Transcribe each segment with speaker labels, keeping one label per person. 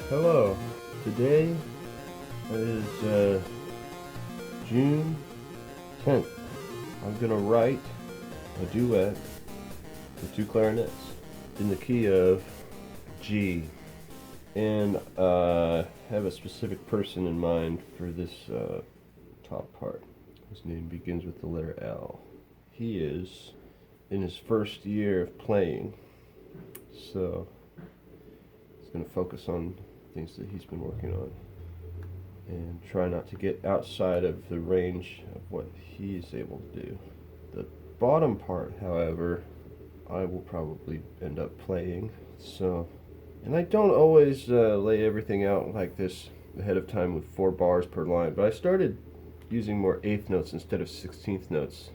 Speaker 1: Hello. Today is June 10th. I'm gonna write a duet for two clarinets in the key of G, and have a specific person in mind for this top part. His name begins with the letter L. He is in his first year of playing, so he's gonna focus on things that he's been working on and try not to get outside of the range of what he's able to do. The bottom part, however, I will probably end up playing. So, and I don't always lay everything out like this ahead of time with 4 bars per line, but I started using more eighth notes instead of 16th notes.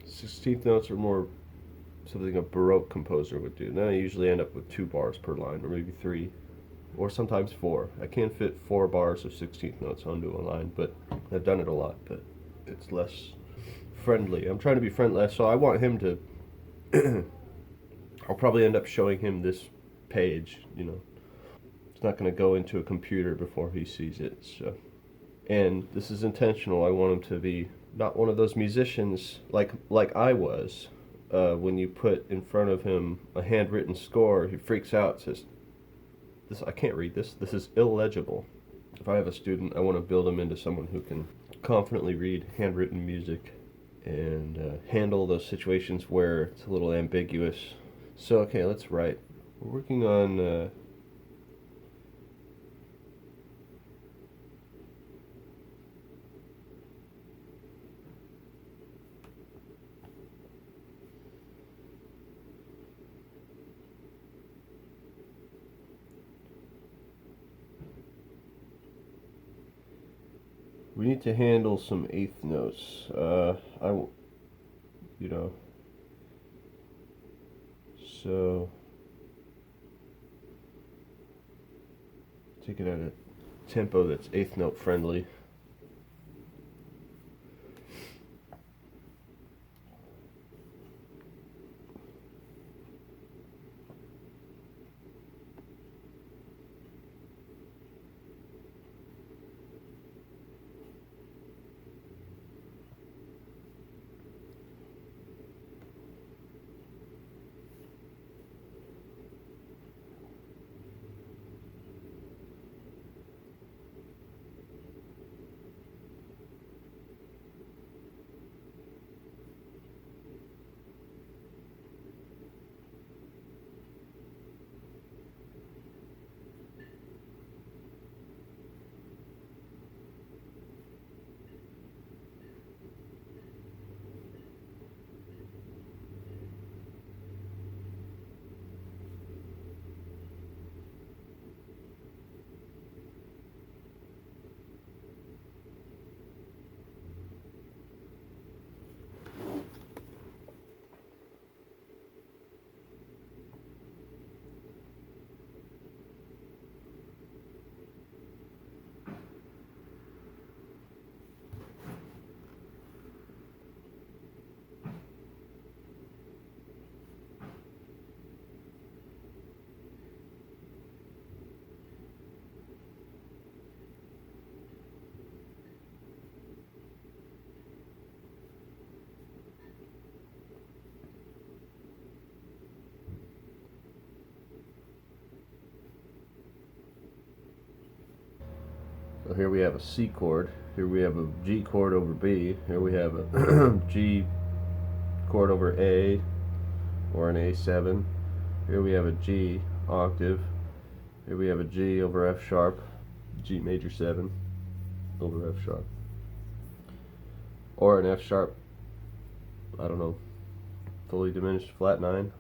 Speaker 1: 16th notes are more something a Baroque composer would do. Then I usually end up with 2 bars per line, or maybe 3, or sometimes 4. I can fit 4 bars of 16th notes onto a line, but I've done it a lot, but it's less friendly. I'm trying to be friendly, so I want him to I'll probably end up showing him this page, you know. It's not going to go into a computer before he sees it, so. And this is intentional. I want him to be not one of those musicians like I was. When you put in front of him a handwritten score, he freaks out, says, "This I can't read this. This is illegible." If I have a student, I want to build him into someone who can confidently read handwritten music and handle those situations where it's a little ambiguous. So, okay, let's write. We're working on we need to handle some eighth notes. You know, so take it at a tempo that's eighth note friendly. So here we have a C chord, here we have a G chord over B, here we have a G chord over A, or an A7, here we have a G octave, here we have a G over F sharp, G major 7 over F sharp, or an F sharp, I don't know, fully diminished flat 9,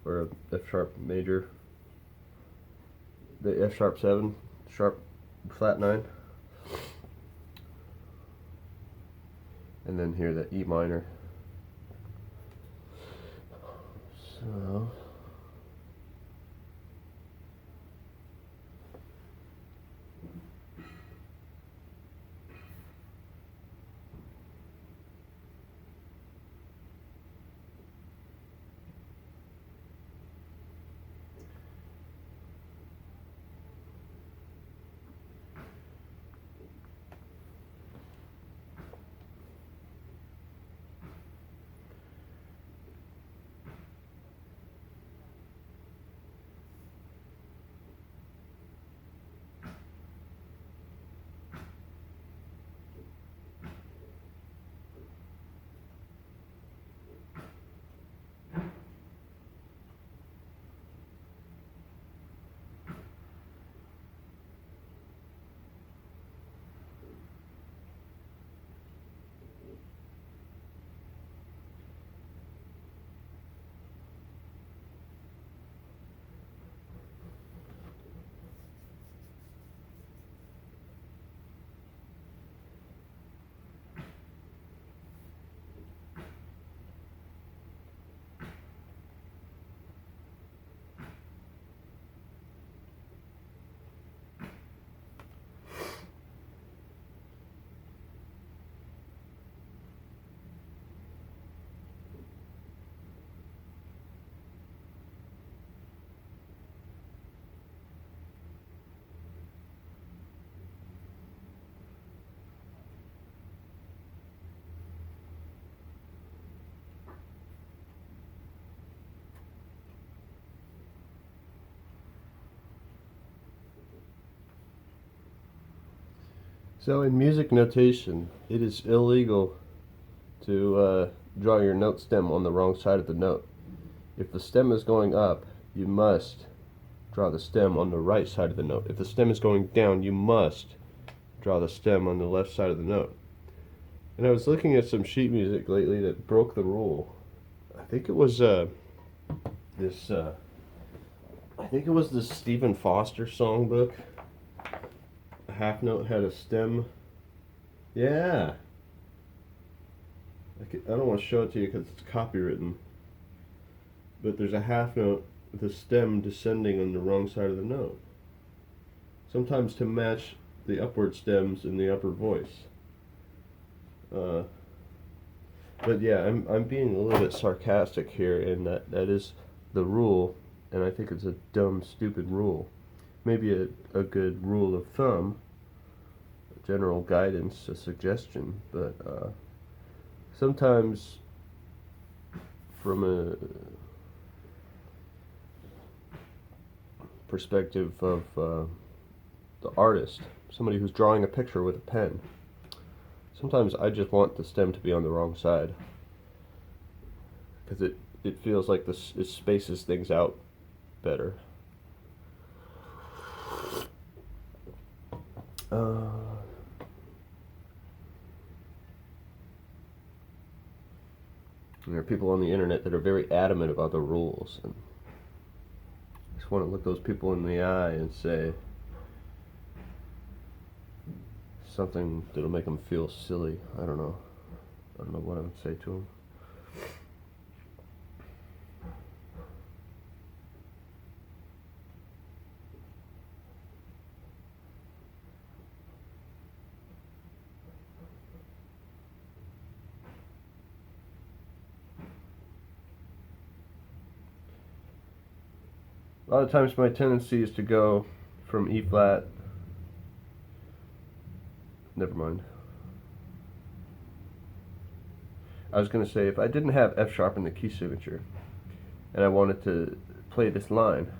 Speaker 1: or a F sharp major, the F sharp 7, sharp flat 9, and then here the E minor. So So in music notation, it is illegal to draw your note stem on the wrong side of the note. If the stem is going up, you must draw the stem on the right side of the note. If the stem is going down, you must draw the stem on the left side of the note. And I was looking at some sheet music lately that broke the rule. I think it was this. I think it was this Stephen Foster songbook. A half note had a stem. Yeah. I don't want to show it to you because it's copywritten. But there's a half note with a stem descending on the wrong side of the note. Sometimes to match the upward stems in the upper voice. But yeah, I'm being a little bit sarcastic here, in that is the rule, and I think it's a dumb, stupid rule. Maybe a good rule of thumb, a general guidance, a suggestion, but sometimes from a perspective of the artist, somebody who's drawing a picture with a pen, sometimes I just want the stem to be on the wrong side because it feels like it spaces things out better. There are people on the internet that are very adamant about the rules, and I just want to look those people in the eye and say something that'll make them feel silly. I don't know what I would say to them. A lot of times my tendency is to go from E flat. Never mind. I was going to say, if I didn't have F sharp in the key signature and I wanted to play this line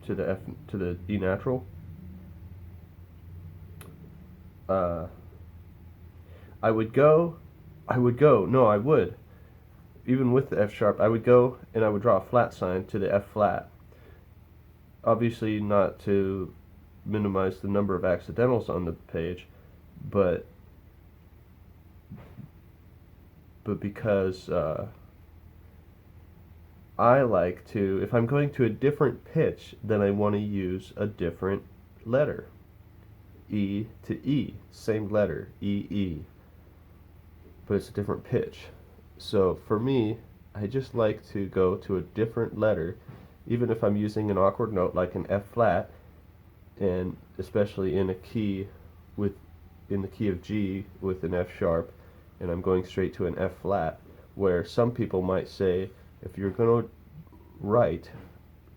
Speaker 1: to the E natural, I would even with the F sharp, I would go and I would draw a flat sign to the F flat. Obviously not to minimize the number of accidentals on the page, but because I like to, if I'm going to a different pitch, then I want to use a different letter. E to E, same letter, E, E, but it's a different pitch. So for me, I just like to go to a different letter, even if I'm using an awkward note like an F flat, and especially in the key of G with an F sharp, and I'm going straight to an F flat, where some people might say, if you're going to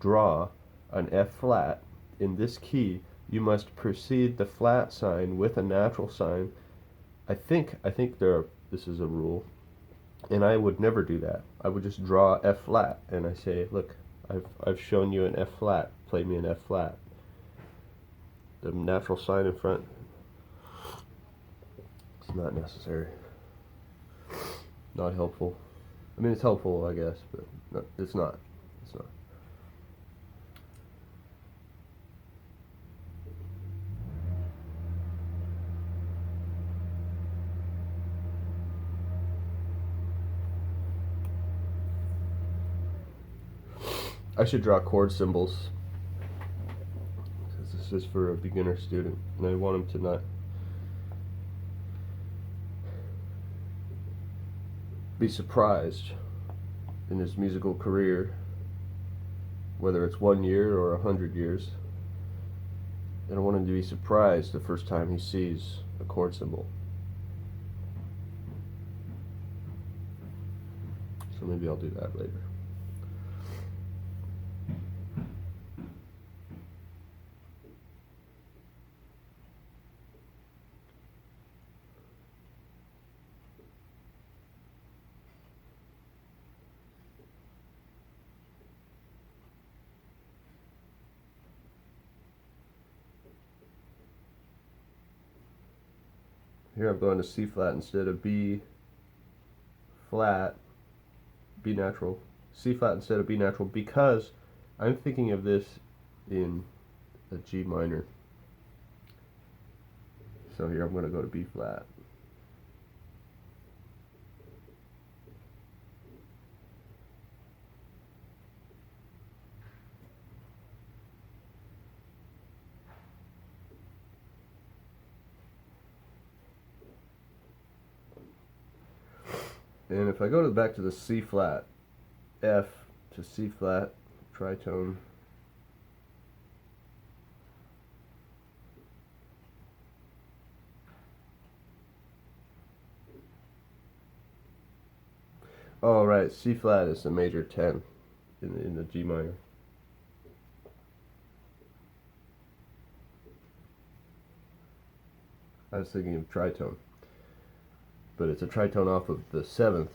Speaker 1: draw an F flat in this key, you must precede the flat sign with a natural sign. I think this is a rule, and I would never do that. I would just draw F flat, and I say, look, I've shown you an F flat, play me an F flat. The natural sign in front, it's not necessary. Not helpful. I mean, it's helpful, I guess, but it's not. It's not. I should draw chord symbols, because this is for a beginner student, and I want him to not be surprised in his musical career, whether it's 1 year or 100 years. I don't want him to be surprised the first time he sees a chord symbol. So maybe I'll do that later. Here I'm going to C flat instead of B flat, B natural, C flat instead of B natural, because I'm thinking of this in a G minor. So here I'm going to go to B flat. And if I go back to the C flat, F to C flat, tritone, oh right, C flat is the major 10 in the G minor. I was thinking of tritone, but it's a tritone off of the 7th.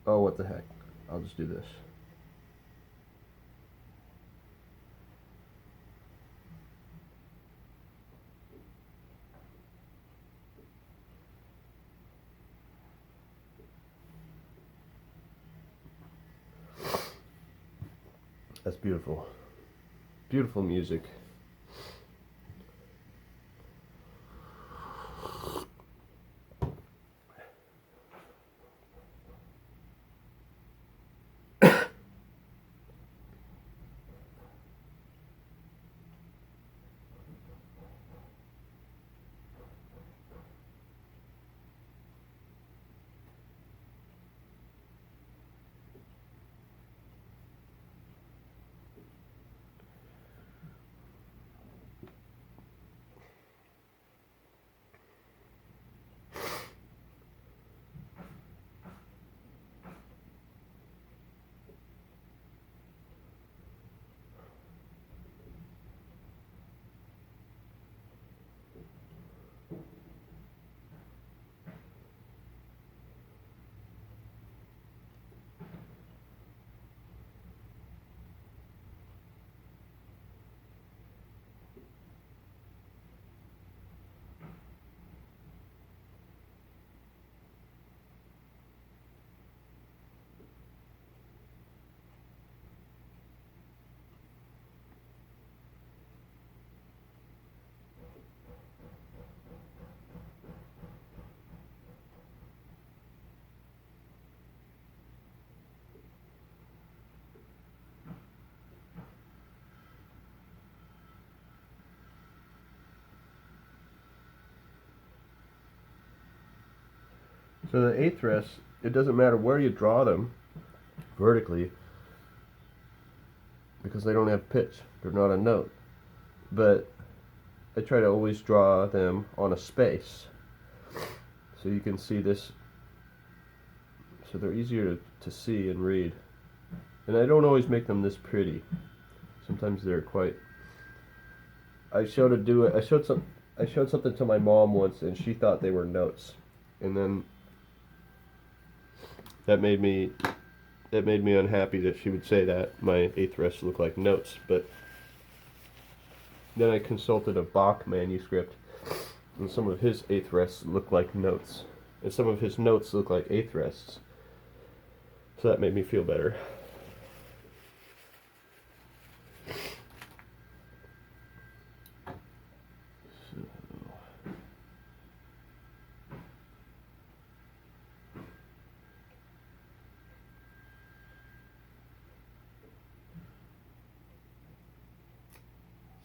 Speaker 1: Oh, what the heck. I'll just do this. That's beautiful. Beautiful music. So the eighth rests, it doesn't matter where you draw them vertically, because they don't have pitch. They're not a note. But I try to always draw them on a space. So you can see this. So they're easier to see and read. And I don't always make them this pretty. Sometimes they're quite... I showed something to my mom once, and she thought they were notes. And then that made me unhappy that she would say that my eighth rests look like notes. But then I consulted a Bach manuscript, and some of his eighth rests look like notes, and some of his notes look like eighth rests. So that made me feel better.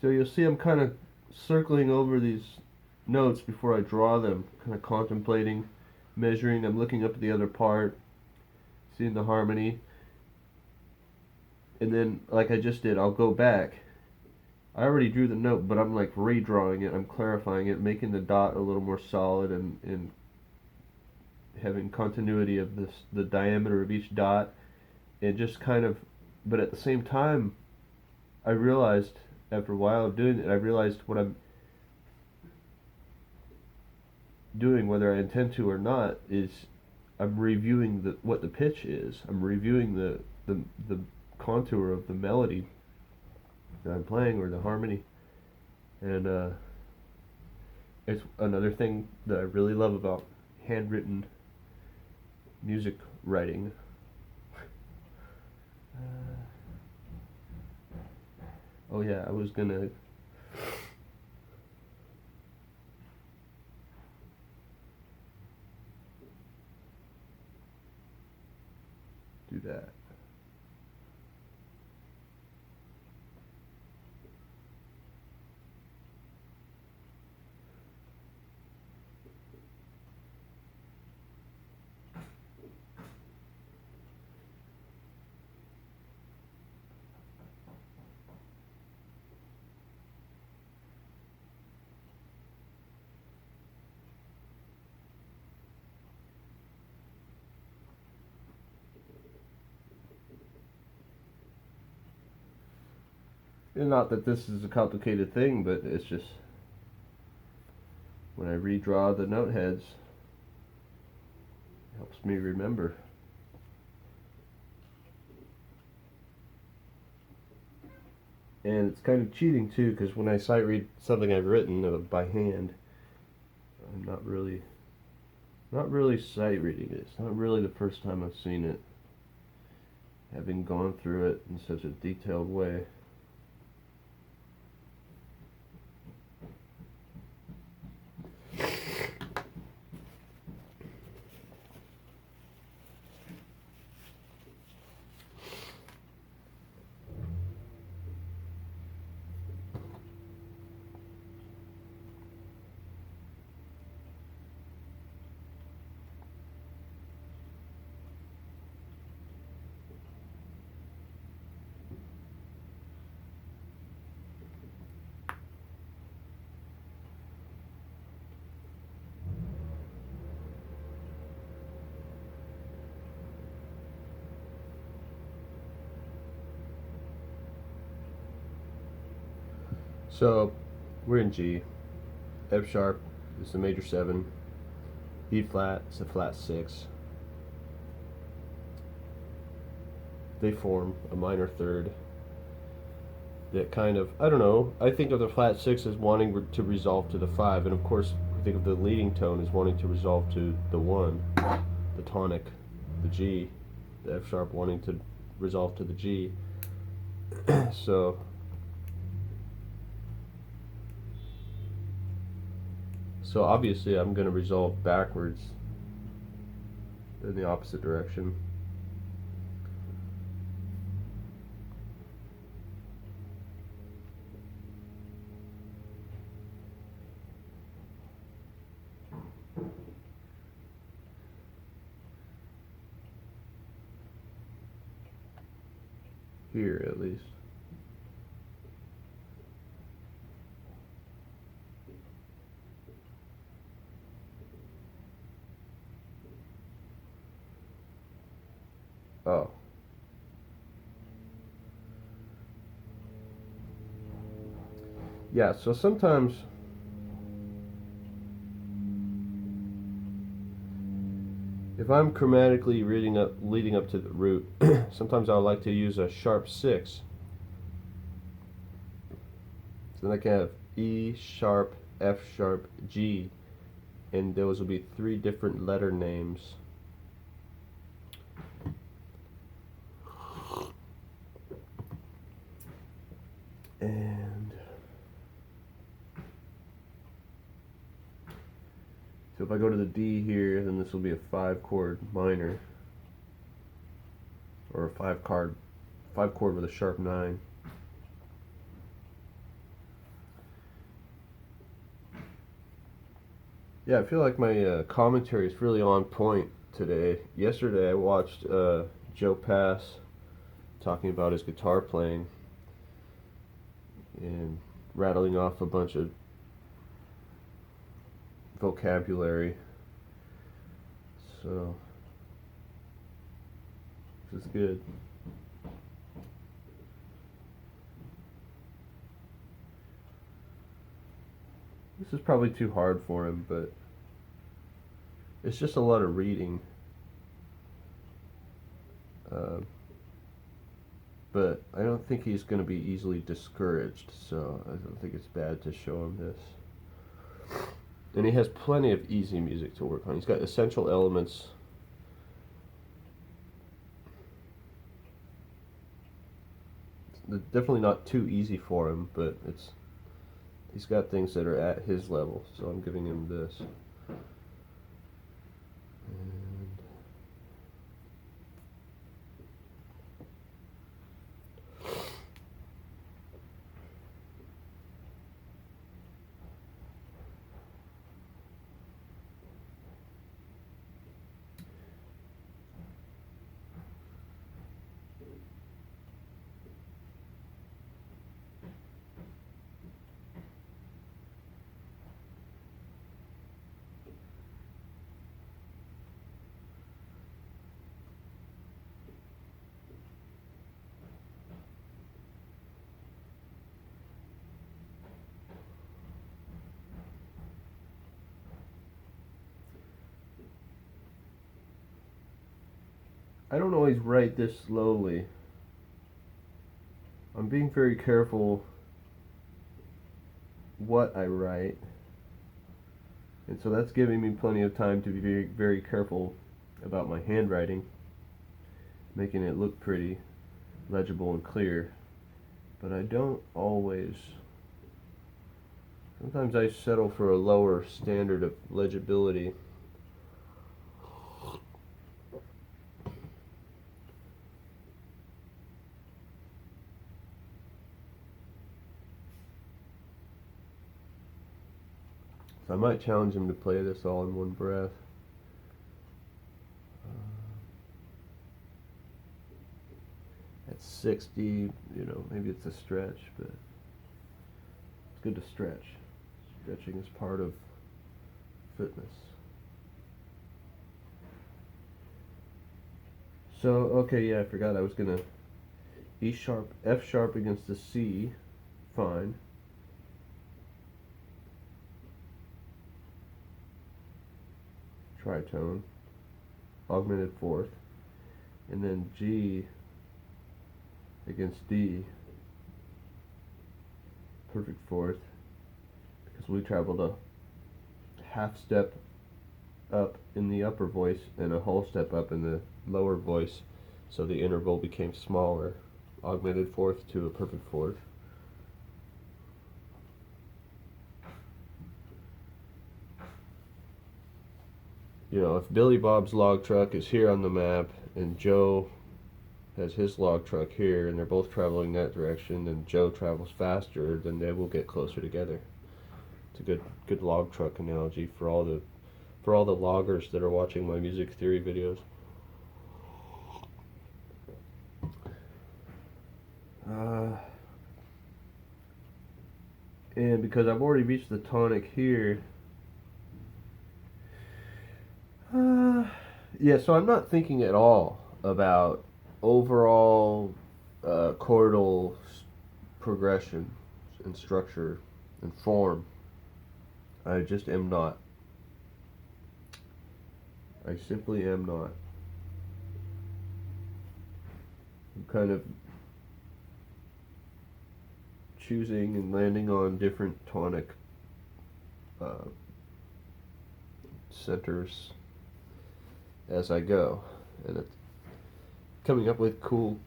Speaker 1: So you'll see I'm kind of circling over these notes before I draw them, kind of contemplating, measuring. I'm looking up at the other part, seeing the harmony. And then, like I just did, I'll go back. I already drew the note, but I'm like redrawing it, I'm clarifying it, making the dot a little more solid, and having continuity of the diameter of each dot. And just kind of, but at the same time, I realized, after a while of doing it, I realized what I'm doing, whether I intend to or not, is I'm reviewing what the pitch is. I'm reviewing the contour of the melody that I'm playing or the harmony. And it's another thing that I really love about handwritten music writing. Oh yeah, I was gonna do that. And not that this is a complicated thing, but it's just when I redraw the note heads, it helps me remember. And it's kind of cheating too, because when I sight read something I've written by hand, I'm not really sight reading it. It's not really the first time I've seen it, having gone through it in such a detailed way. So we're in G. F sharp is the major 7. E flat is a flat 6. They form a minor third that kind of, I don't know, I think of the flat 6 as wanting to resolve to the 5, and of course I think of the leading tone as wanting to resolve to the 1, the tonic, the G, the F sharp wanting to resolve to the G. So obviously I'm going to resolve backwards in the opposite direction. Here at least. Oh. Yeah, so sometimes if I'm chromatically leading up to the root, sometimes I like to use a sharp 6. So then I can have E sharp, F sharp, G, and those will be 3 different letter names. And so if I go to the D here, then this will be a 5-chord minor, or a 5-chord with a sharp 9. Yeah, I feel like my commentary is really on point today. Yesterday I watched Joe Pass talking about his guitar playing and rattling off a bunch of vocabulary. So this is good. This is probably too hard for him, but it's just a lot of reading. but I don't think he's going to be easily discouraged, so I don't think it's bad to show him this. And he has plenty of easy music to work on. He's got essential elements. It's definitely not too easy for him, but he's got things that are at his level, so I'm giving him this. I don't always write this slowly. I'm being very careful what I write, and so that's giving me plenty of time to be very, very careful about my handwriting, making it look pretty, legible and clear. But I don't always. Sometimes I settle for a lower standard of legibility. So I might challenge him to play this all in one breath. At 60, maybe it's a stretch, but it's good to stretch. Stretching is part of fitness. So, okay, yeah, I forgot I was gonna E sharp, F sharp against the C, fine. Tritone, augmented fourth, and then G against D, perfect fourth, because we traveled a half step up in the upper voice and a whole step up in the lower voice, so the interval became smaller, augmented fourth to a perfect fourth. If Billy Bob's log truck is here on the map and Joe has his log truck here and they're both traveling that direction and Joe travels faster, then they will get closer together. It's a good log truck analogy for all the loggers that are watching my music theory videos. And because I've already reached the tonic here, yeah, so I'm not thinking at all about overall chordal progression and structure and form. I just am not. I simply am not. I'm kind of choosing and landing on different tonic centers as I go, and it's coming up with cool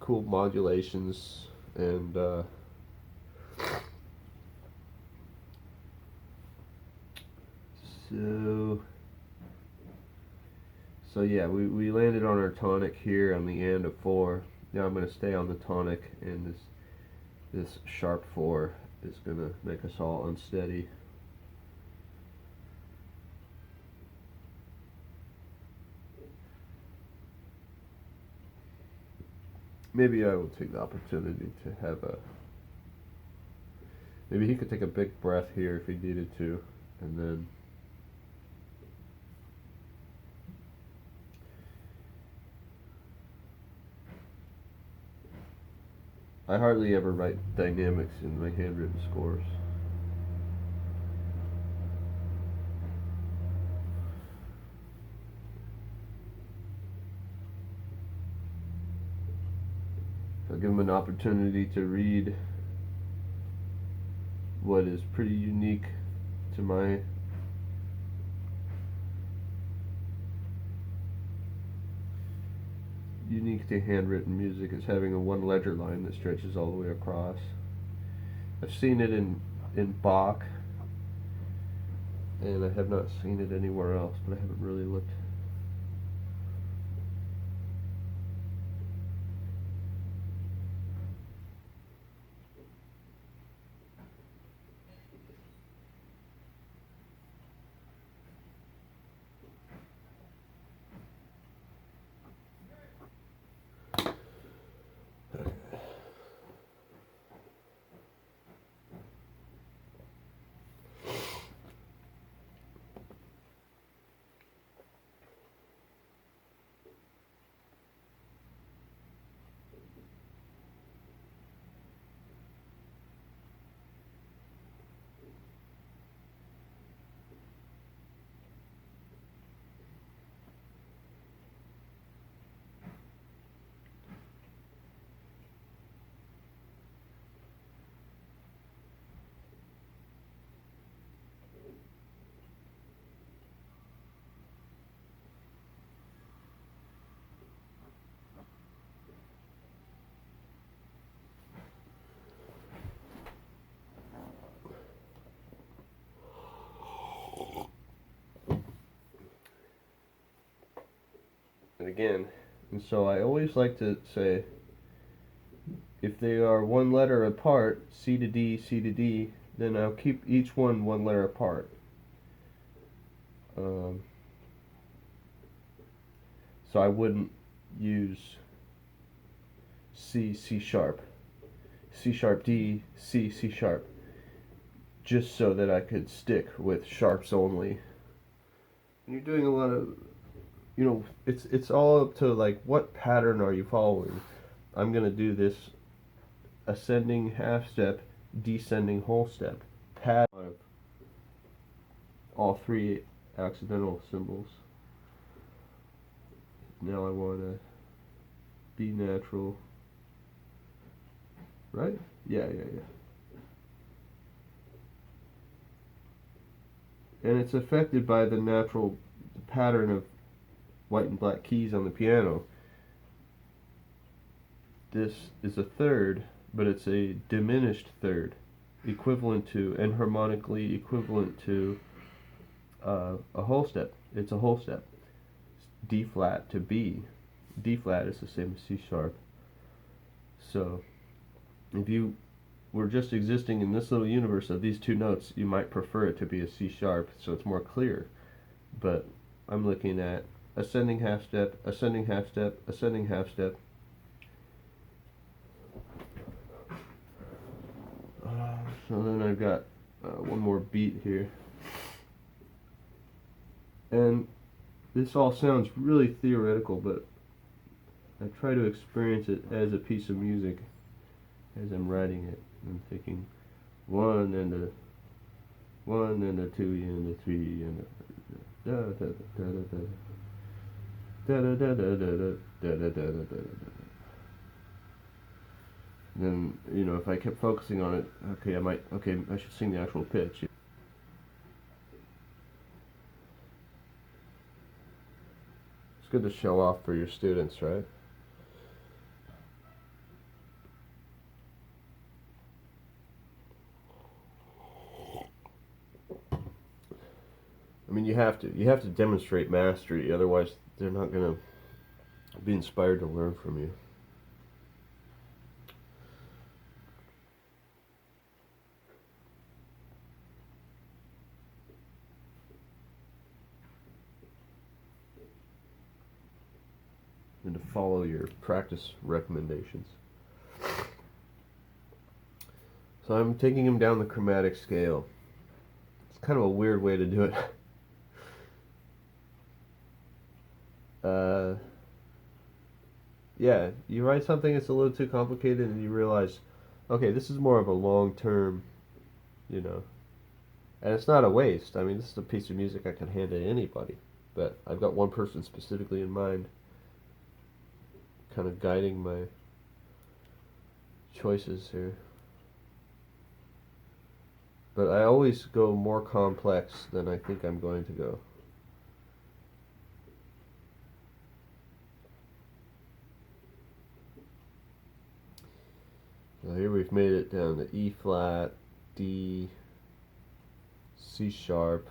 Speaker 1: modulations and so yeah, we landed on our tonic here on the end of 4. Now I'm going to stay on the tonic, and this sharp 4 is going to make us all unsteady. Maybe I will take the opportunity to have maybe he could take a big breath here if he needed to, and then I hardly ever write dynamics in my handwritten scores. give them an opportunity to read what is pretty unique to my unique to handwritten music is having a one ledger line that stretches all the way across. I've seen it in Bach, and I have not seen it anywhere else, but I haven't really looked. And again, and so I always like to say, if they are one letter apart, C to D, C to D, then I'll keep each one letter apart. So I wouldn't use C, C sharp, C sharp, D, C, C sharp, just so that I could stick with sharps only. And you're doing a lot of, it's all up to like what pattern are you following. I'm gonna do this ascending half step, descending whole step, pattern of all three accidental symbols. Now I want to be natural, right? Yeah. And it's affected by the natural pattern of white and black keys on the piano. This is a third, but it's a diminished third, equivalent to, and harmonically equivalent to a whole step. It's a whole step. D flat to B. D flat is the same as C sharp. So if you were just existing in this little universe of these two notes, you might prefer it to be a C sharp, so it's more clear. But I'm looking at ascending half step, ascending half step, ascending half step. So then I've got one more beat here. And this all sounds really theoretical, but I try to experience it as a piece of music as I'm writing it. I'm thinking one and a two and a three and a da da da da da da da da da da da da da. Then if I kept focusing on it, I should sing the actual pitch. It's good to show off for your students, right? I mean, you have to demonstrate mastery, otherwise they're not going to be inspired to learn from you. And to follow your practice recommendations. So I'm taking him down the chromatic scale. It's kind of a weird way to do it. Yeah, you write something that's a little too complicated and you realize, okay, this is more of a long-term, and it's not a waste. I mean, this is a piece of music I can hand to anybody, but I've got one person specifically in mind, kind of guiding choices here. But I always go more complex than I think I'm going to go. So here we've made it down to E flat, D, C sharp,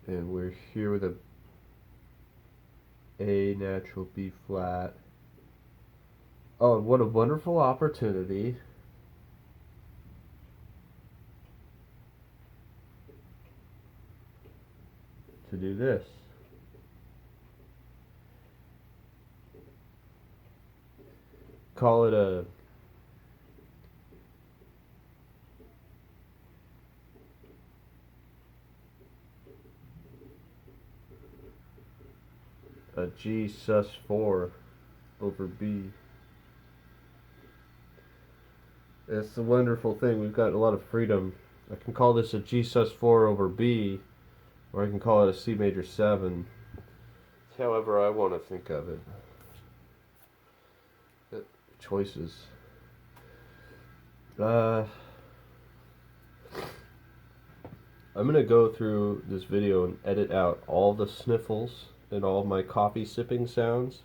Speaker 1: and we're here with a natural, B flat. Oh, what a wonderful opportunity to do this. Call it a G sus4 over B. It's a wonderful thing. We've got a lot of freedom. I can call this a G sus4 over B, or I can call it a C major 7. It's however I want to think of it. Choices. I'm going to go through this video and edit out all the sniffles and all my coffee sipping sounds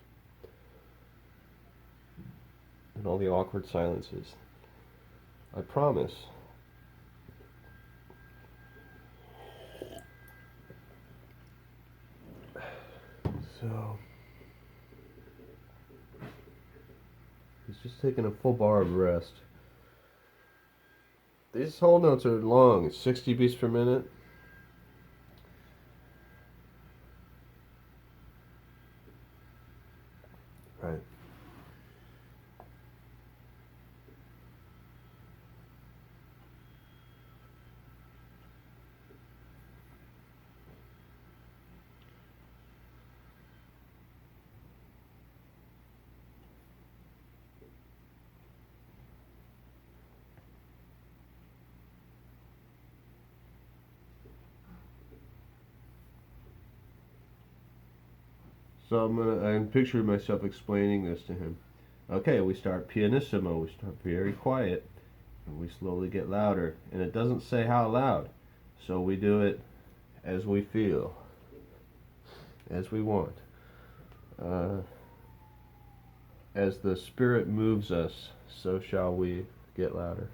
Speaker 1: and all the awkward silences. I promise. So he's just taking a full bar of rest. These whole notes are long. It's 60 beats per minute. Right. So I'm picturing myself explaining this to him. Okay, we start pianissimo, we start very quiet, and we slowly get louder, and it doesn't say how loud, so we do it as we feel, as we want. As the Spirit moves us, so shall we get louder.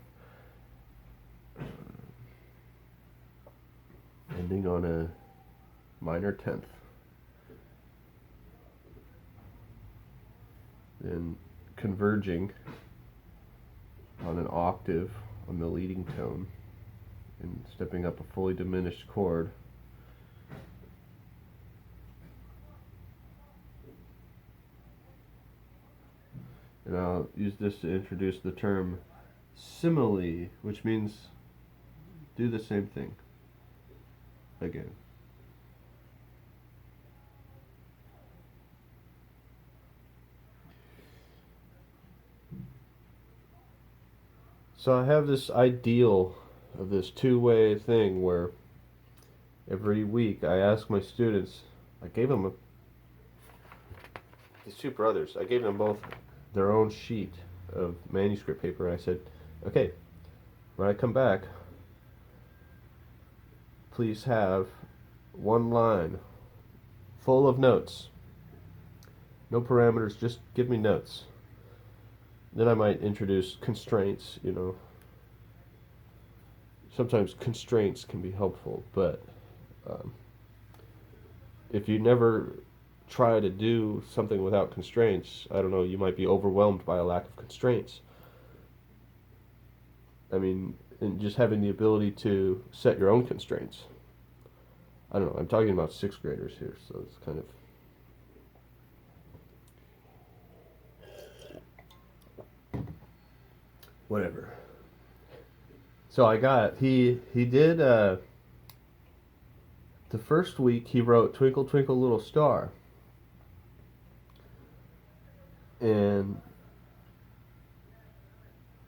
Speaker 1: Ending on a minor 10th. Then converging on an octave on the leading tone and stepping up a fully diminished chord. And I'll use this to introduce the term simile, which means do the same thing again. So I have this ideal of this two-way thing where every week I ask my students, I gave them these two brothers, I gave them both their own sheet of manuscript paper, and I said, okay, when I come back, please have one line full of notes. No parameters, just give me notes. Then I might introduce constraints, you know. Sometimes constraints can be helpful, but if you never try to do something without constraints, I don't know, you might be overwhelmed by a lack of constraints. I mean, and just having the ability to set your own constraints. I don't know, I'm talking about 6th graders here, so it's kind of... whatever. So I got, he did, the first week he wrote Twinkle Twinkle Little Star. And,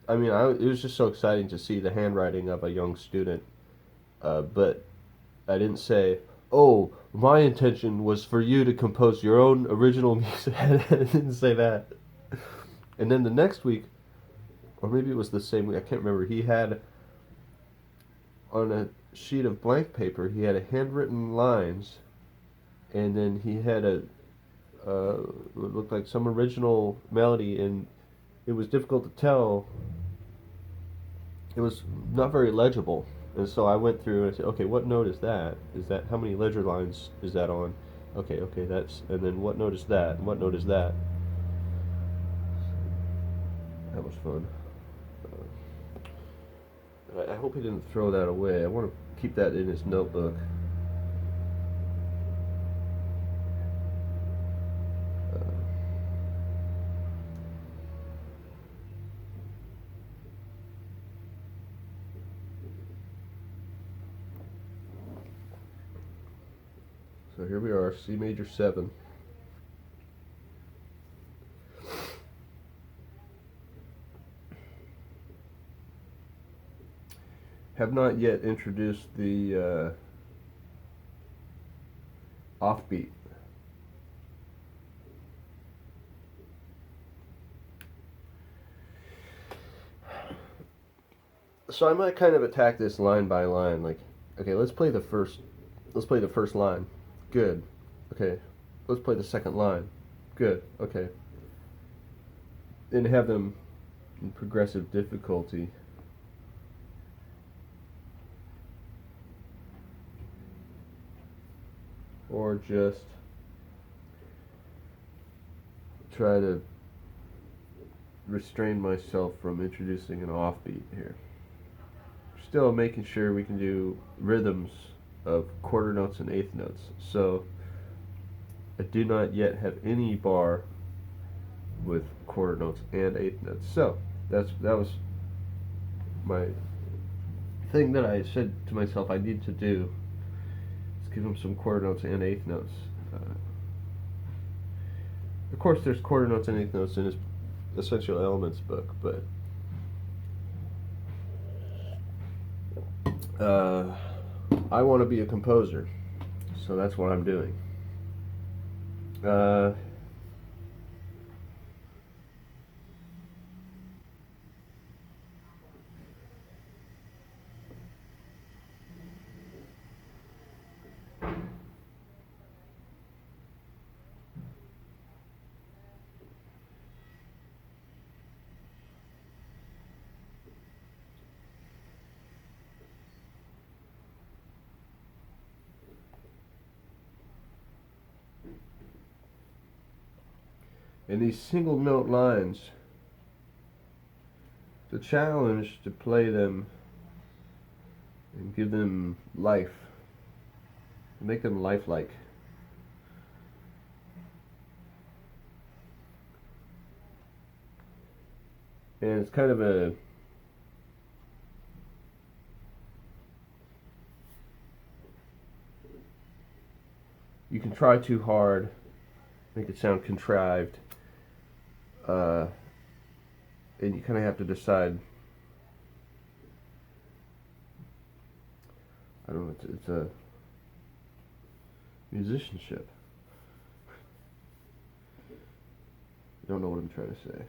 Speaker 1: I mean, it was just so exciting to see the handwriting of a young student. But I didn't say, oh, my intention was for you to compose your own original music. I didn't say that. And then the next week, or maybe it was the same week, I can't remember, he had on a sheet of blank paper, he had a handwritten lines, and then he had it looked like some original melody, and it was difficult to tell. It was not very legible. And so I went through and I said, okay, what note is that? Is that, how many ledger lines is that on? Okay, okay, that's, and then what note is that? And what note is that? That was fun. I hope he didn't throw that away. I want to keep that in his notebook. Uh, so here we are, C major 7. Have not yet introduced the offbeat. So I might kind of attack this line by line. Like, okay, let's play the first line. Good. Okay. Let's play the second line. Good. Okay. And have them in progressive difficulty. Or just try to restrain myself from introducing an offbeat here. Still making sure we can do rhythms of quarter notes and eighth notes. So I do not yet have any bar with quarter notes and eighth notes. So that was my thing that I said to myself I need to do. Is give them some quarter notes and eighth notes. Of course, there's quarter notes and eighth notes in his Essential Elements book, but I want to be a composer, so that's what I'm doing. And these single note lines, the challenge to play them and give them life, make them lifelike. And it's kind of a you can try too hard, make it sound contrived, and you kind of have to decide. I don't know. It's a musicianship. I don't know what I'm trying to say.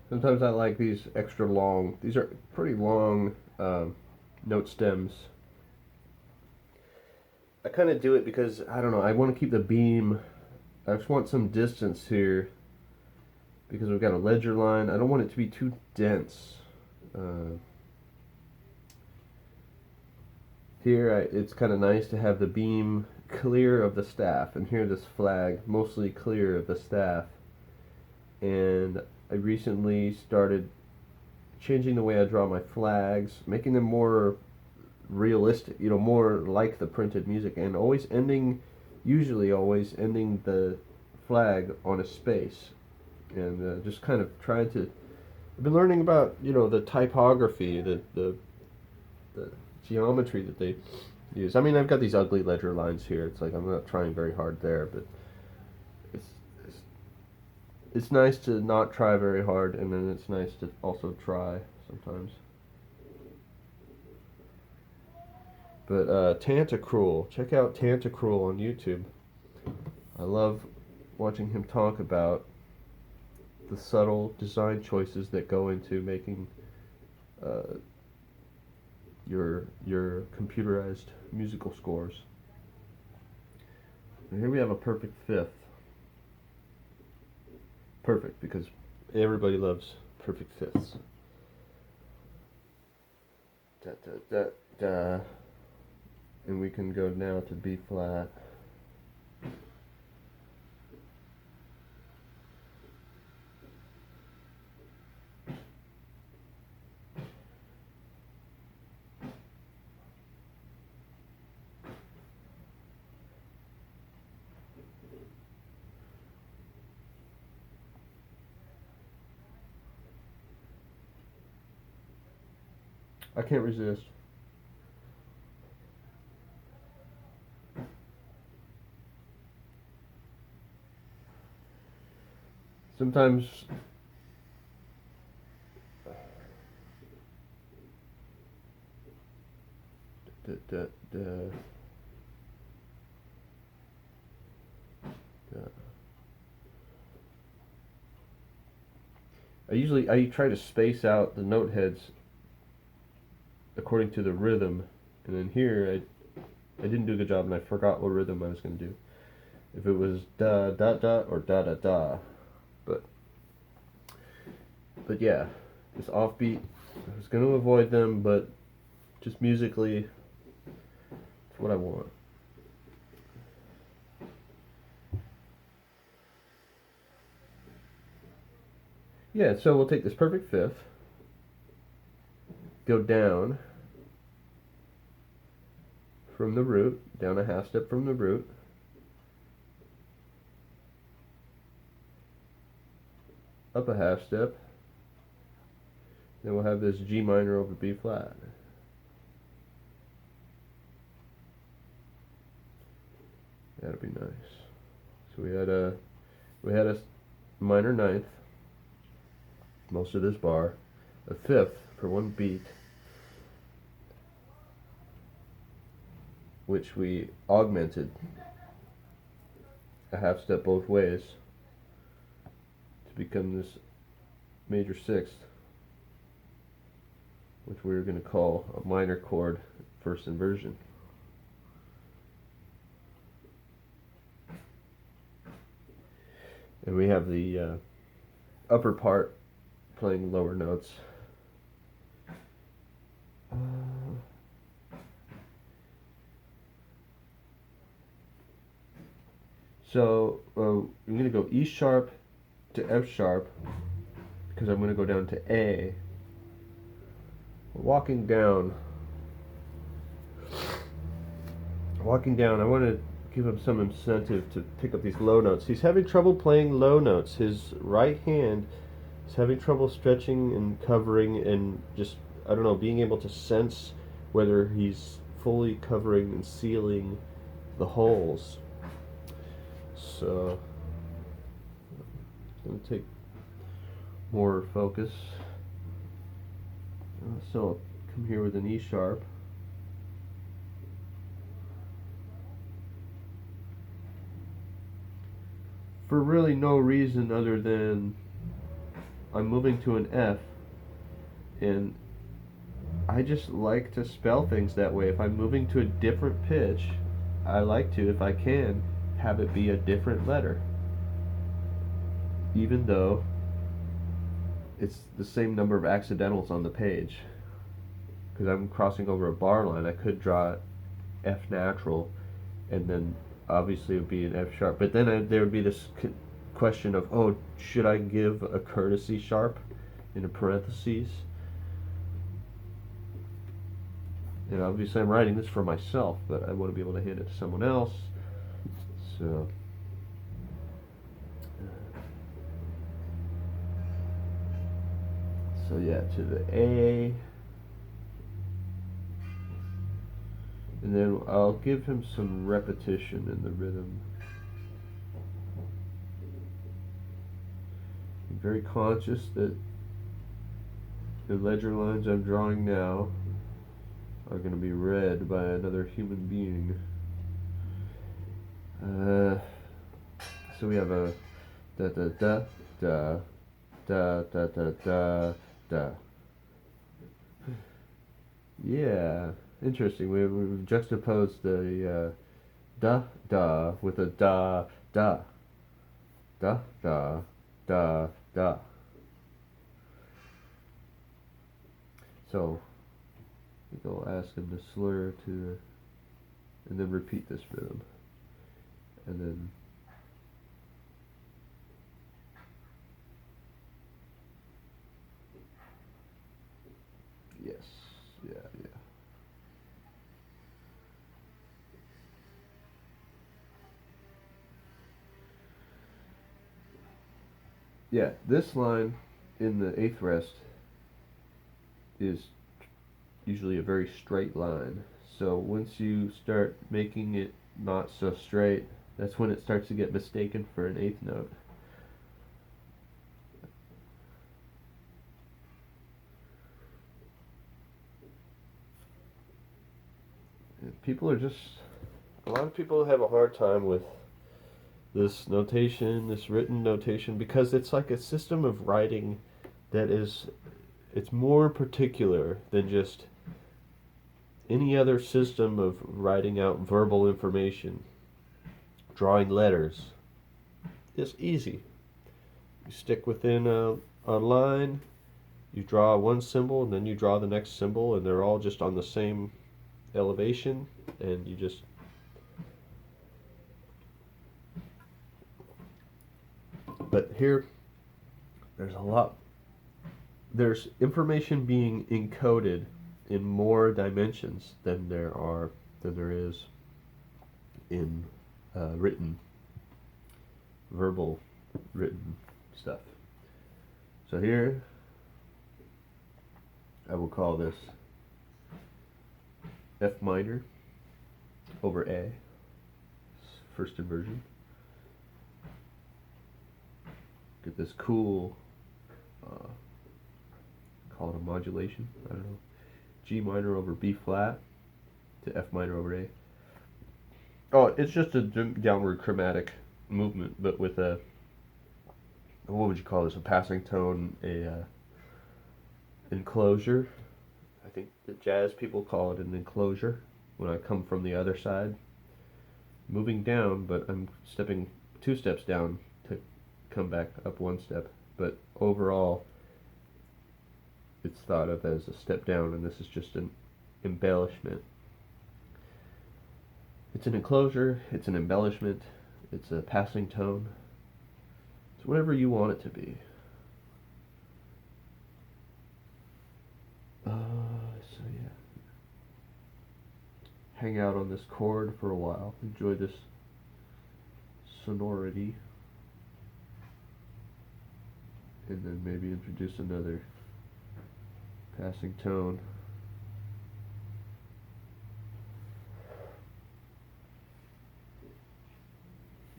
Speaker 1: Sometimes I like these extra long. These are pretty long note stems. I kind of do it because I don't know. I want to keep the beam. I just want some distance here because we've got a ledger line. I don't want it to be too dense. Here, it's kind of nice to have the beam clear of the staff, and here this flag mostly clear of the staff. And I recently started changing the way I draw my flags, making them more realistic, more like the printed music, and usually always ending the flag on a space, and just kind of trying to. I've been learning about the typography, the geometry that they use. I mean, I've got these ugly ledger lines here. It's like I'm not trying very hard there, but it's it's, it's nice to not try very hard, and then it's nice to also try sometimes. But Tantacruel, check out Tantacruel on YouTube. I love watching him talk about the subtle design choices that go into making your computerized musical scores. And here we have a perfect fifth. Perfect, because everybody loves perfect fifths. Da, da, da, da. And we can go now to B flat. I can't resist. Sometimes da, da, da, da. I try to space out the note heads according to the rhythm, and then here I didn't do a good job, and I forgot what rhythm I was going to do. If it was da da da or da da da, but yeah, this offbeat. I was going to avoid them, but just musically, it's what I want. Yeah, so we'll take this perfect fifth, go down from the root, down a half step from the root, up a half step, then we'll have this G minor over B flat. That'll be nice. So we had a minor ninth, most of this bar, a fifth for one beat, which we augmented a half step both ways to become this major sixth, which we're going to call a minor chord first inversion. And we have the upper part playing lower notes. So I'm going to go E sharp to F sharp because I'm going to go down to A. Walking down, I want to give him some incentive to pick up these low notes. He's having trouble playing low notes. His right hand is having trouble stretching and covering and just, I don't know, being able to sense whether he's fully covering and sealing the holes. So it's going to take more focus. So I'll come here with an E sharp. For really no reason other than I'm moving to an F, and I just like to spell things that way. If I'm moving to a different pitch, I like to, if I can, have it be a different letter, even though it's the same number of accidentals on the page. Because I'm crossing over a bar line, I could draw F natural, and then obviously it would be an F sharp. But then there would be this question of, oh, should I give a courtesy sharp in a parentheses? And obviously I'm writing this for myself, but I want to be able to hand it to someone else. So yeah, to the A. And then I'll give him some repetition in the rhythm. I'm very conscious that the ledger lines I'm drawing now are going to be read by another human being. So we have a da da da da da da da da da. Yeah, interesting. We've juxtaposed the da da with a da da da da da da. So I'll ask him to slur to, and then repeat this rhythm, and then yes, yeah. Yeah, this line in the eighth rest is usually a very straight line. So once you start making it not so straight, that's when it starts to get mistaken for an eighth note. And people are just, a lot of people have a hard time with this notation, this written notation, because it's like a system of writing that is, it's more particular than just any other system of writing out verbal information. Drawing letters is easy. You stick within a line, you draw one symbol, and then you draw the next symbol, and they're all just on the same elevation, and you just but here there's information being encoded in more dimensions than there is in verbal written stuff. So here I will call this F minor over A, first inversion. Get this cool, call it a modulation, I don't know, G minor over B flat to F minor over A. Oh, it's just a downward chromatic movement, but with a, what would you call this, a passing tone, a enclosure. I think the jazz people call it an enclosure when I come from the other side. Moving down, but I'm stepping 2 steps down to come back up 1 step. But overall, it's thought of as a step down, and this is just an embellishment. It's an enclosure, it's an embellishment, it's a passing tone. It's whatever you want it to be. So yeah, hang out on this chord for a while, enjoy this sonority, and then maybe introduce another passing tone.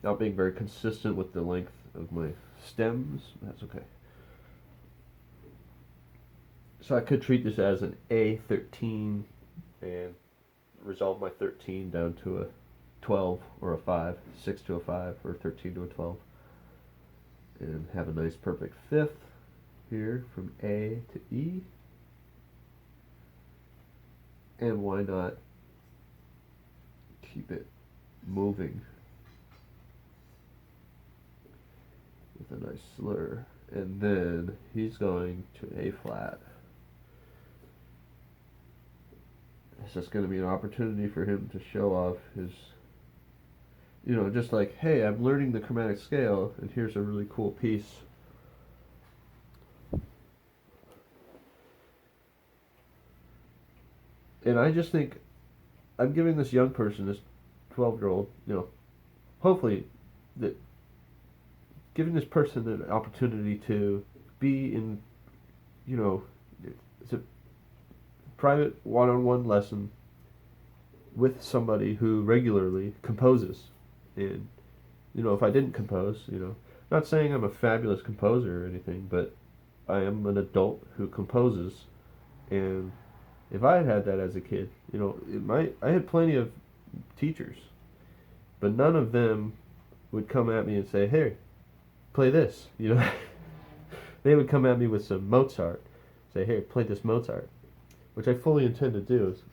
Speaker 1: Not being very consistent with the length of my stems, that's okay. So I could treat this as an A13 and resolve my 13 down to a 12 or a 5, 6 to a 5, or 13 to a 12, and have a nice perfect fifth. here from A to E. And why not keep it moving with a nice slur. And then he's going to A flat. It's just going to be an opportunity for him to show off his, just like, hey, I'm learning the chromatic scale, and here's a really cool piece. And I just think I'm giving this young person, this 12-year-old, hopefully, that giving this person an opportunity to be in, it's a private one-on-one lesson with somebody who regularly composes. And, if I didn't compose, not saying I'm a fabulous composer or anything, but I am an adult who composes. And if I had had that as a kid, I had plenty of teachers, but none of them would come at me and say, hey, play this, They would come at me with some Mozart, say, hey, play this Mozart, which I fully intend to do, is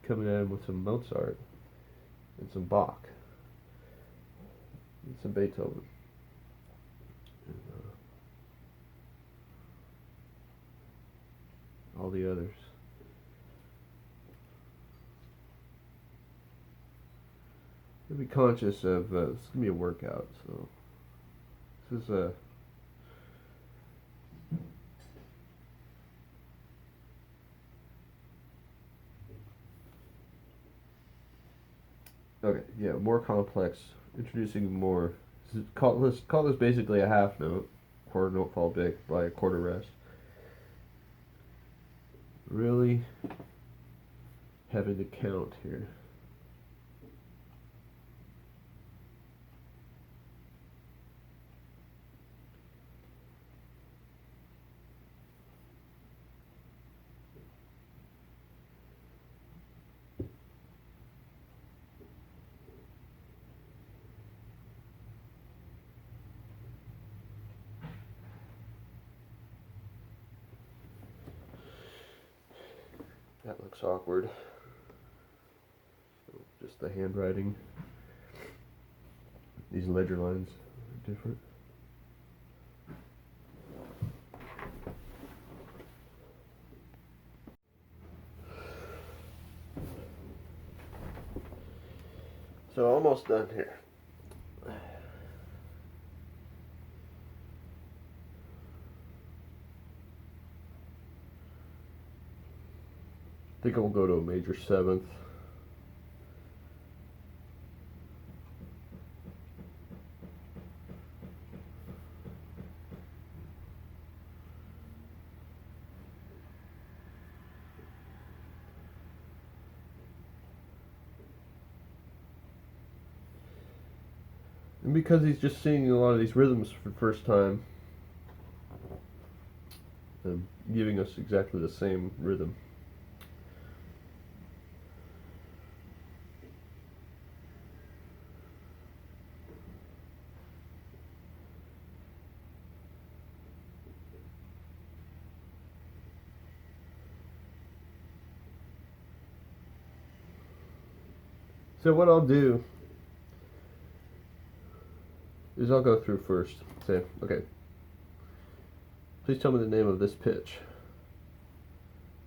Speaker 1: coming at him with some Mozart and some Bach and some Beethoven. And, all the others. Be conscious of this is gonna be a workout, so this is okay, yeah, more complex, introducing more. Let's call this basically a half note, quarter note fall big by a quarter rest. Really having to count here. That looks awkward. Just the handwriting. These ledger lines are different. So almost done here. I think I'll go to a major seventh. And because he's just seeing a lot of these rhythms for the first time, and giving us exactly the same rhythm. So what I'll do is I'll go through first. Say, okay, please tell me the name of this pitch.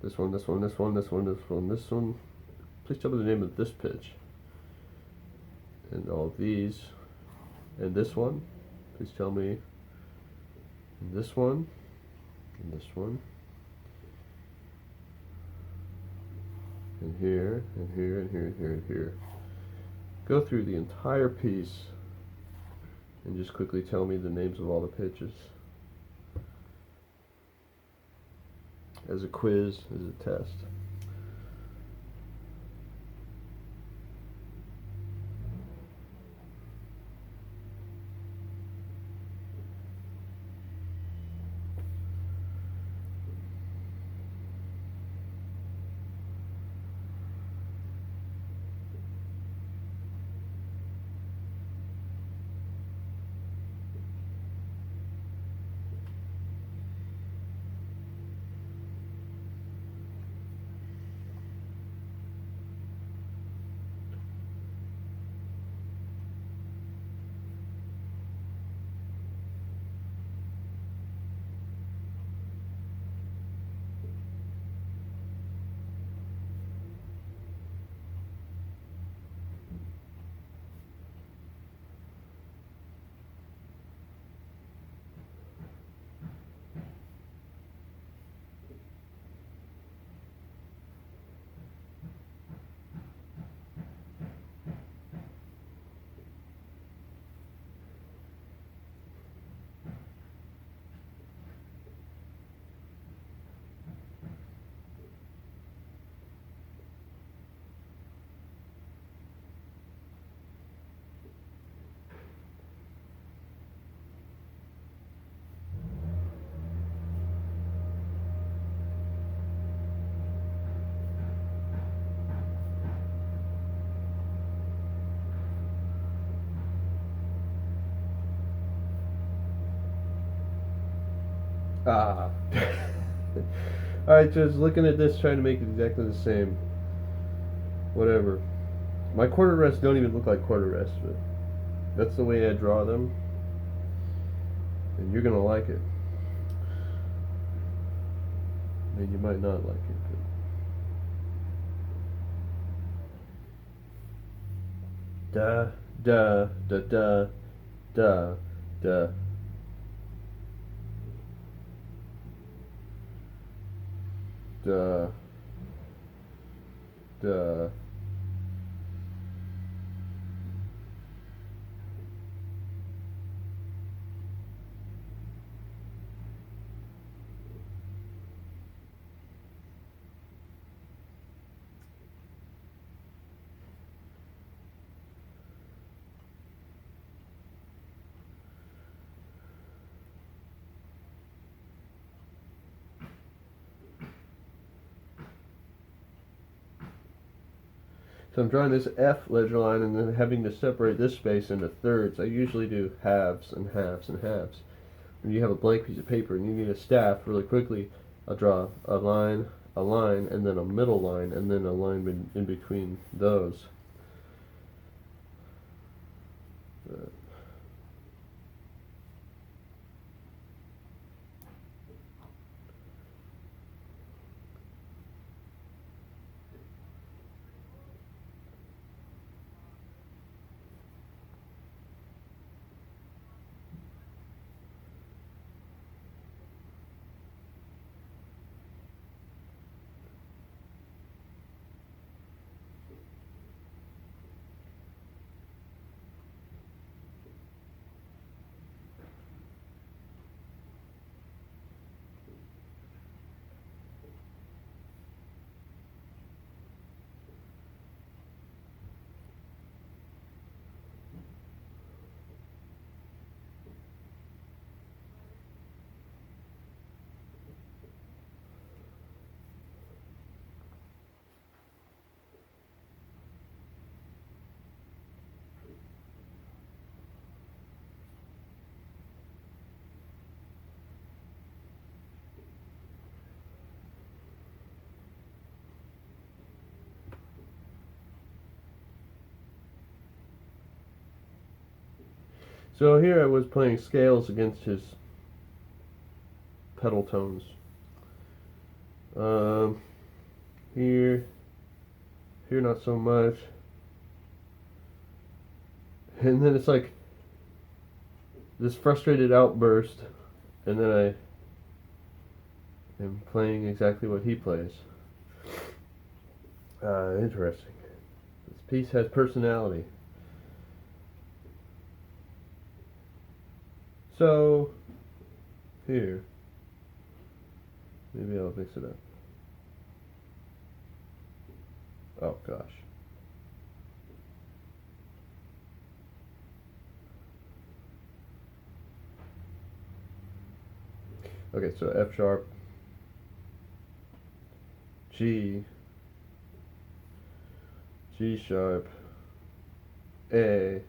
Speaker 1: This one, this one, this one, this one, this one, this one. Please tell me the name of this pitch. And all these. And this one. Please tell me. And this one. And this one. And here, and here, and here, and here, and here. Go through the entire piece and just quickly tell me the names of all the pitches. As a quiz, as a test. Ah. Alright, just looking at this, trying to make it exactly the same. Whatever. My quarter rests don't even look like quarter rests, but that's the way I draw them. And you're gonna like it. And you might not like it, but da da da da da da da da. So I'm drawing this F ledger line and then having to separate this space into thirds. I usually do halves and halves and halves. When you have a blank piece of paper and you need a staff really quickly, I'll draw a line, and then a middle line, and then a line in between those. So here I was playing scales against his pedal tones. Here, not so much. And then it's like this frustrated outburst, and then I am playing exactly what he plays. Interesting. This piece has personality. So, here, maybe I'll mix it up. Oh gosh. Okay, so F sharp, G, G sharp, A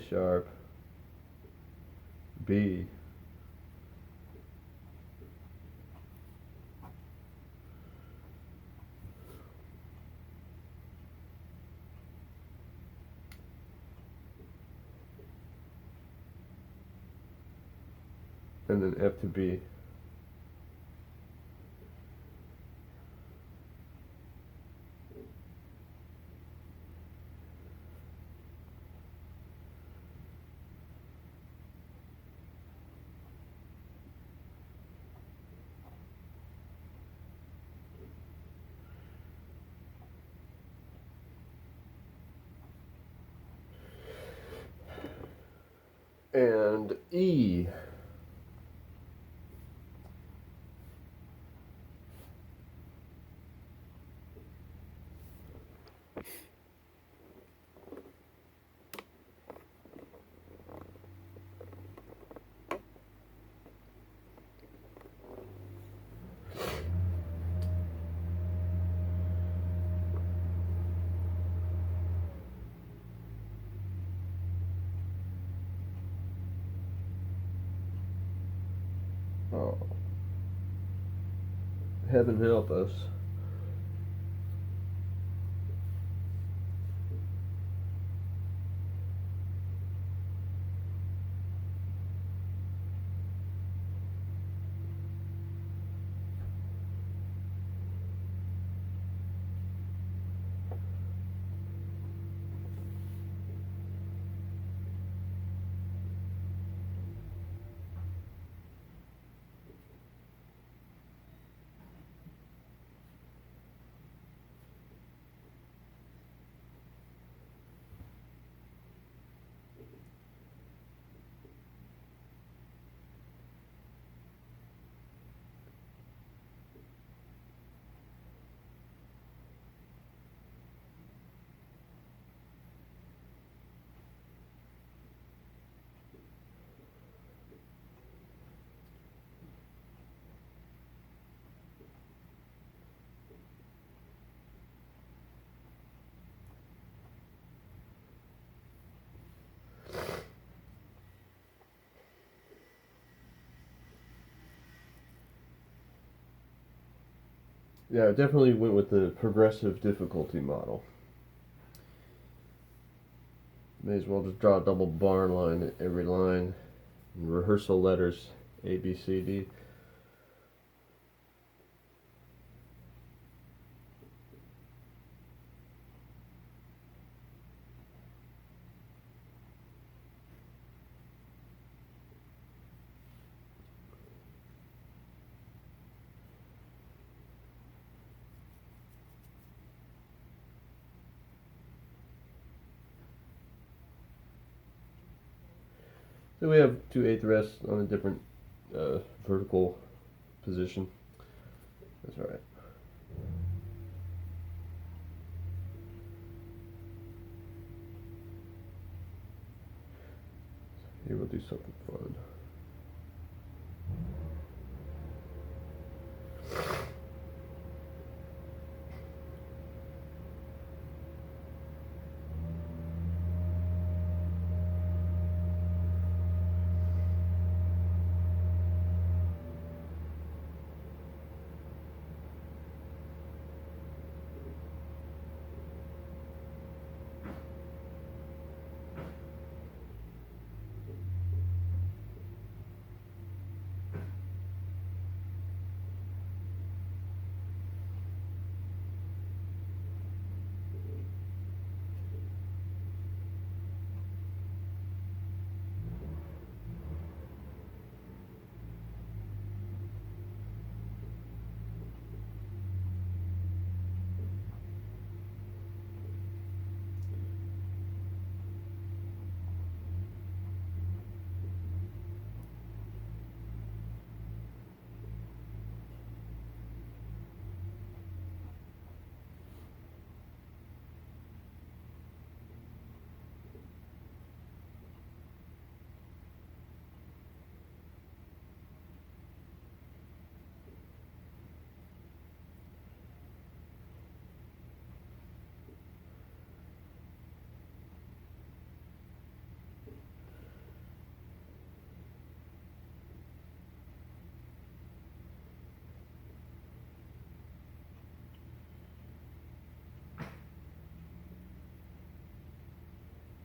Speaker 1: sharp, B, and then F to B. And E. Oh, heaven help us. Yeah, I definitely went with the progressive difficulty model. May as well just draw a double bar line at every line. And rehearsal letters A, B, C, D. So we have 2/8 rests on a different vertical position. That's all right. Here we'll do something fun.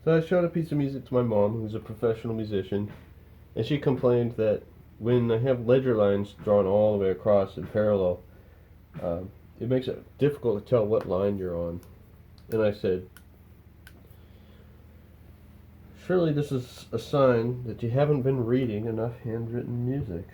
Speaker 1: So I showed a piece of music to my mom, who's a professional musician, and she complained that when I have ledger lines drawn all the way across in parallel, it makes it difficult to tell what line you're on. And I said, surely this is a sign that you haven't been reading enough handwritten music.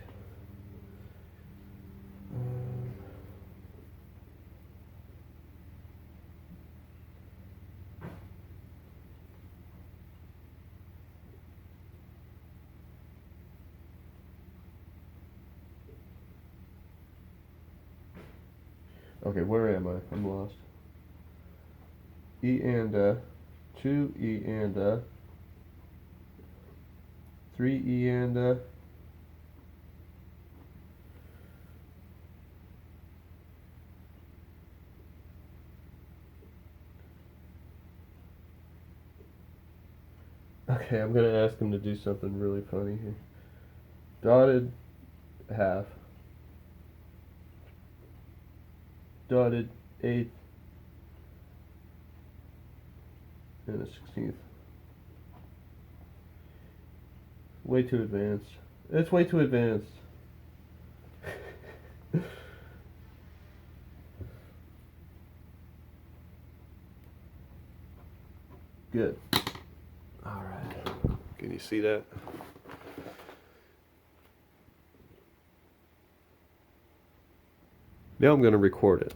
Speaker 1: Okay, where am I? I'm lost. E and 2 E and 3 E and Okay, I'm gonna ask him to do something really funny here. Dotted half, dotted eighth, and a 16th. Way too advanced. It's way too advanced. Good. All right. Can you see that? Now I'm going to record it.